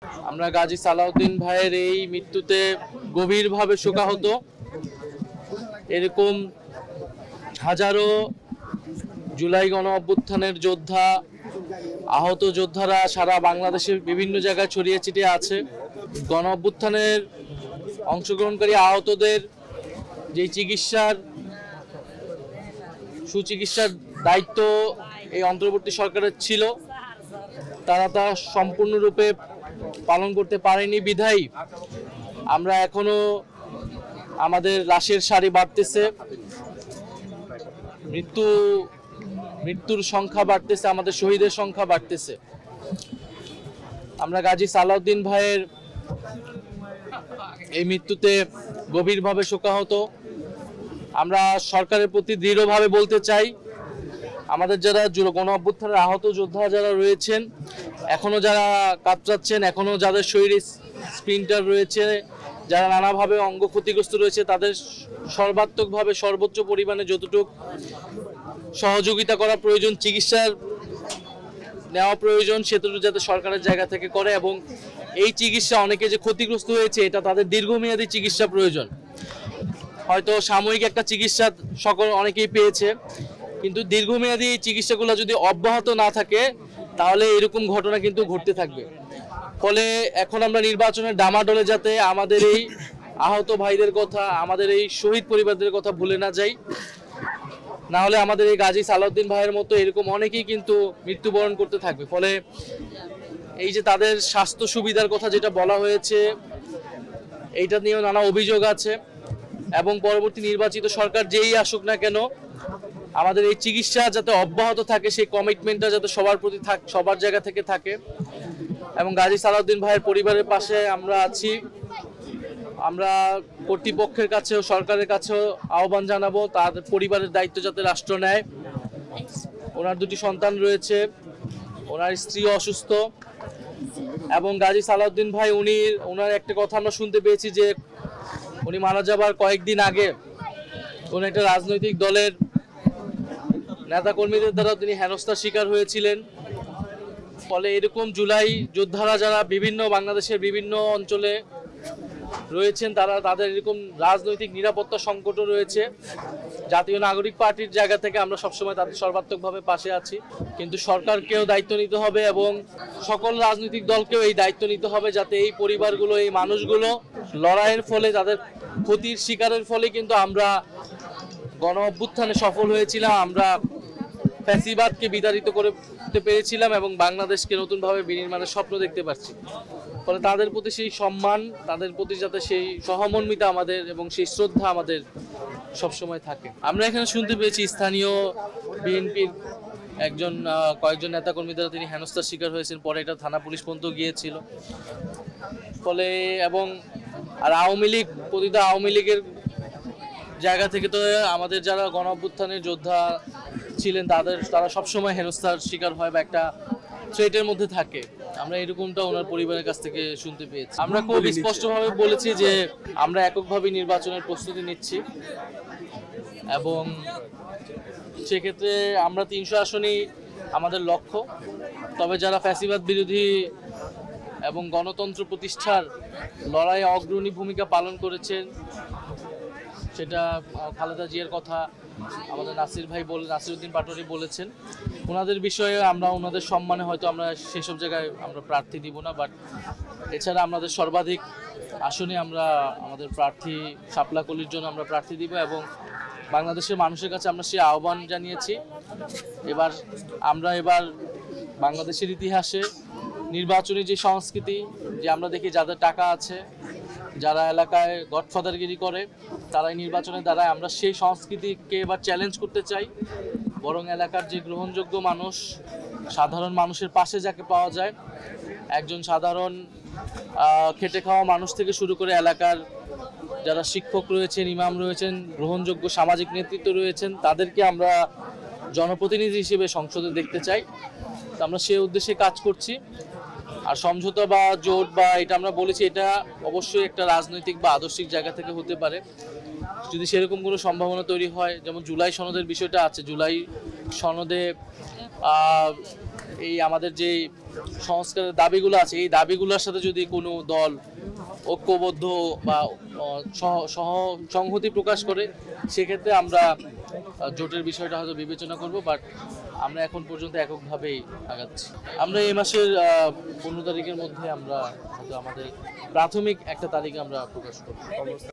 আমরা গাজী সালাউদ্দিন ভাইয়ের এই মৃত্যুতে গভীরভাবে শোকাহত। এরকম হাজারো জুলাই গণ অভ্যুত্থানের যোদ্ধা, আহত যোদ্ধারা সারা বাংলাদেশের বিভিন্ন জায়গায় ছড়িয়ে ছিটিয়ে আছে। গণ অভ্যুত্থানের অংশগ্রহণকারী আহতদের যে সুচিকিৎসার দায়িত্ব এই অন্তর্বর্তী সরকারের ছিল, তারা তা সম্পূর্ণরূপে পালন করতে পারেনি বিধায় আমরা এখনো আমাদের লাশের সারি বাড়তেছে, মৃত্যুর সংখ্যা বাড়তেছে, আমাদের শহীদের সংখ্যা বাড়তেছে। আমরা গাজী সালাউদ্দিন ভাইয়ের এই মৃত্যুতে গভীরভাবে শোকাহত। আমরা সরকারের প্রতি দৃঢ়ভাবে বলতে চাই, আমাদের যারা গণ অভ্যুত্থানের আহত যোদ্ধা যারা রয়েছেন, এখনো যারা কাতরাচ্ছেন, এখনো যাদের শরীরে স্প্লিন্টার রয়েছে, যারা নানাভাবে অঙ্গ ক্ষতিগ্রস্ত রয়েছে, তাদের সর্বাত্মকভাবে সর্বোচ্চ পরিমাণে যতটুকু সহযোগিতা করা প্রয়োজন, চিকিৎসার নেওয়া প্রয়োজন, সেটুকু যাতে সরকারের জায়গা থেকে করে। এবং এই চিকিৎসা, অনেকে যে ক্ষতিগ্রস্ত হয়েছে, এটা তাদের দীর্ঘমেয়াদী চিকিৎসা প্রয়োজন। হয়তো সাময়িক একটা চিকিৎসা অনেকেই পেয়েছে, কিন্তু দীর্ঘমেয়াদী চিকিৎসাগুলো যদি অব্যাহত না থাকে, তাহলে এরকম ঘটনা কিন্তু ঘটতে থাকবে। ফলে এখন আমরা নির্বাচনের ডামাডোলে যাতে আমাদের এই আহত ভাইদের কথা, আমাদের এই শহীদ পরিবারদের কথা ভুলে না যাই, না হলে আমাদের এই গাজী সালাউদ্দিন ভাইয়ের মতো এরকম অনেকেই কিন্তু মৃত্যুবরণ করতে থাকবে। ফলে এই যে তাদের স্বাস্থ্য সুবিধার কথা যেটা বলা হয়েছে, এইটা নিয়েও নানা অভিযোগ আছে। এবং পরবর্তী নির্বাচিত সরকার যেই আসুক না কেন, আমাদের এই চিকিৎসা যাতে অব্যাহত থাকে, সেই কমিটমেন্টটা যাতে সবার প্রতি সবার জায়গা থেকে থাকে। এবং গাজী সালাউদ্দিন ভাইয়ের পরিবারের পাশে আমরা আছি। আমরা কর্তৃপক্ষের কাছেও সরকারের কাছেও আহ্বান জানাবো, তাদের পরিবারের দায়িত্ব যাতে রাষ্ট্র নেয়। ওনার দুটি সন্তান রয়েছে, ওনার স্ত্রী অসুস্থ। এবং গাজী সালাউদ্দিন ভাই ওনার একটা কথা আমরা শুনতে পেয়েছি যে উনি মারা যাবার কয়েকদিন আগে উনি একটা রাজনৈতিক দলের নেতাকর্মীদের দ্বারা তিনি হেনস্থার শিকার হয়েছিলেন। ফলে এরকম জুলাই যোদ্ধারা যারা বাংলাদেশের বিভিন্ন অঞ্চলে রয়েছেন, তাদের এরকম রাজনৈতিক নিরাপত্তা সংকটও রয়েছে। জাতীয় নাগরিক পার্টির জায়গা থেকে আমরা সবসময় তাদের সর্বাত্মকভাবে পাশে আছি, কিন্তু সরকারকেও দায়িত্ব নিতে হবে এবং সকল রাজনৈতিক দলকেও এই দায়িত্ব নিতে হবে, যাতে এই পরিবারগুলো, এই মানুষগুলো লড়াইয়ের ফলে, তাদের ক্ষতির শিকারের ফলে কিন্তু আমরা গণ অভ্যুত্থানে সফল হয়েছিলাম, আমরা ফ্যাসিবাদকে বিতাড়িত করতে পেরেছিলাম এবং বাংলাদেশকে নতুনভাবে বিনির্মাণের স্বপ্ন দেখতে পাচ্ছি। ফলে তাদের প্রতি সেই সম্মান, তাদের প্রতি যাতে সেই সহমর্মিতা আমাদের এবং সেই শ্রদ্ধা আমাদের সবসময় থাকে। আমরা এখানে শুনতে পেয়েছি স্থানীয় বিএনপির কয়েকজন নেতাকর্মী দ্বারা তিনি হেনস্থার শিকার হয়েছেন, পরে এটা থানা পুলিশ পর্যন্ত গিয়েছিল। ফলে আর আওয়ামী লীগের জায়গা থেকে তো আমাদের যারা গণ অভ্যুত্থানের যোদ্ধা ছিলেন, তারা সবসময় হেনস্থার শিকার হয় বা একটা থ্রেটের মধ্যে থাকে। আমরা এরকমটা ওনার পরিবারের কাছ থেকে শুনতে পেয়েছি। আমরা খুব স্পষ্টভাবে বলেছি যে আমরা এককভাবে নির্বাচনের প্রস্তুতি নিচ্ছি এবং সেক্ষেত্রে আমরা 300 আসনই আমাদের লক্ষ্য। তবে যারা ফ্যাসিবাদ বিরোধী এবং গণতন্ত্র প্রতিষ্ঠার লড়াইয়ে অগ্রণী ভূমিকা পালন করেছেন, সেটা খালেদা জিয়ার কথা আমাদের নাসিরউদ্দিন পাটোয়ারি বলেছেন। ওনাদের বিষয়ে আমরা ওনাদের সম্মানে হয়তো আমরা সেসব জায়গায় আমরা প্রার্থী দিব না, বাট এছাড়া আমাদের সর্বাধিক আসনে আমরা আমাদের প্রার্থী শাপলা কলির জন্য আমরা প্রার্থী দিব এবং বাংলাদেশের মানুষের কাছে আমরা সেই আহ্বান জানিয়েছি। এবার বাংলাদেশের ইতিহাসে নির্বাচনী যে সংস্কৃতি, যে আমরা দেখি যাদের টাকা আছে, যারা এলাকায় গডফাদারগিরি করে, তারাই নির্বাচনে দাঁড়ায়, আমরা সেই সংস্কৃতিকে এবার চ্যালেঞ্জ করতে চাই। বরং এলাকার যে গ্রহণযোগ্য মানুষ, সাধারণ মানুষের পাশে যাকে পাওয়া যায়, একজন সাধারণ খেটে খাওয়া মানুষ থেকে শুরু করে এলাকার যারা শিক্ষক রয়েছেন, ইমাম রয়েছেন, গ্রহণযোগ্য সামাজিক নেতৃত্ব রয়েছেন, তাদেরকে আমরা জনপ্রতিনিধি হিসেবে সংসদে দেখতে চাই। তো আমরা সেই উদ্দেশ্যে কাজ করছি। আর সমঝোতা বা জোট বা এটা আমরা বলেছি, এটা অবশ্যই একটা রাজনৈতিক বা আদর্শিক জায়গা থেকে হতে পারে। যদি সেরকম কোনো সম্ভাবনা তৈরি হয়, যেমন জুলাই সনদের বিষয়টা আছে, জুলাই সনদে এই আমাদের যে সংস্কারের দাবিগুলো আছে এই দাবিগুলোর সাথে যদি কোনো দল ঐক্যবদ্ধ বা সংহতি প্রকাশ করে, সেক্ষেত্রে আমরা জোটের বিষয়টা হয়তো বিবেচনা করব। বাট আমরা এখন পর্যন্ত এককভাবেই আগাচ্ছি। আমরা এই মাসের 15 তারিখের মধ্যে আমরা হয়তো আমাদের প্রাথমিক একটা তারিখ আমরা প্রকাশ করব।